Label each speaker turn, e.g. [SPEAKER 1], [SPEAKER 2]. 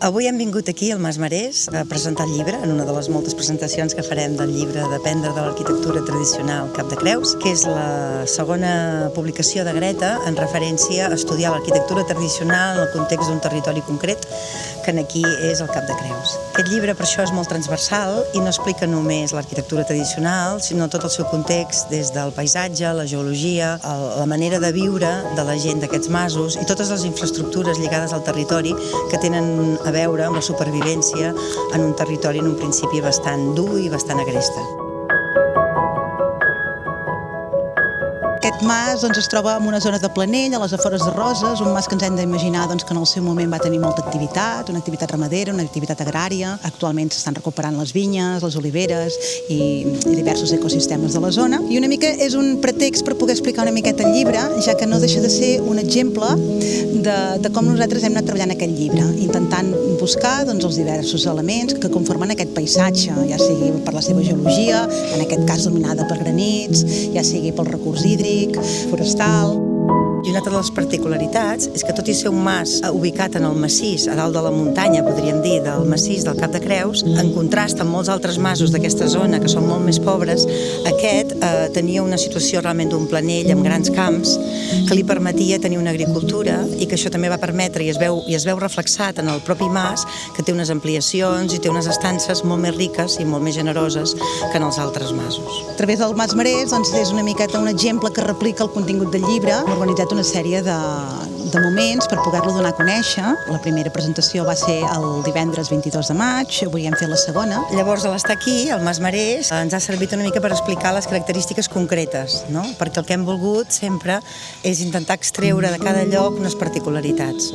[SPEAKER 1] Avui hem vingut aquí al Mas Marès a presentar el llibre, en una de les moltes presentacions que farem del llibre d'Aprendre de l'arquitectura tradicional Cap de Creus, que és la segona publicació de Greta en referència a estudiar l'arquitectura tradicional en el context d'un territori concret, que aquí és el Cap de Creus. Aquest llibre per això és molt transversal i no explica només l'arquitectura tradicional, sinó tot el seu context, des del paisatge, la geologia, la manera de viure de la gent d'aquests masos i totes les infraestructures lligades al territori que tenen a veure amb la supervivència en un territori en un principi bastant dur i bastant agreste.
[SPEAKER 2] Aquest mas es troba en una zona de Planell, a les afores de Roses, un mas que ens hem d'imaginar que en el seu moment va tenir molta activitat, una activitat ramadera, una activitat agrària. Actualment s'estan recuperant les vinyes, les oliveres i diversos ecosistemes de la zona. I una mica és un pretext per poder explicar una miqueta el llibre, ja que no deixa de ser un exemple de com nosaltres hem anat treballant aquest llibre, intentant buscar els diversos elements que conformen aquest paisatge, ja sigui per la seva geologia, en aquest cas dominada per granits, ja sigui pel recurs hídric, forestal.
[SPEAKER 1] I una altra de les particularitats és que tot i ser un mas ubicat en el massís, a dalt de la muntanya, podríem dir, del massís del Cap de Creus, en contrast amb molts altres masos d'aquesta zona, que són molt més pobres, aquest tenia una situació realment d'un planell amb grans camps que li permetia tenir una agricultura i que això també va permetre, i es veu reflexat en el propi mas, que té unes ampliacions i té unes estances molt més riques i molt més generoses que en els altres masos.
[SPEAKER 2] A través del Mas Marès és una miqueta un exemple que replica el contingut del llibre. Hem organitzat una sèrie de moments per poder-lo donar a conèixer. La primera presentació va ser el divendres 22 de maig, avui hem fet la segona.
[SPEAKER 1] Llavors, a l'estar aquí, al Mas Marès, ens ha servit una mica per explicar les característiques concretes, no? Perquè el que hem volgut sempre és intentar extreure de cada lloc unes particularitats.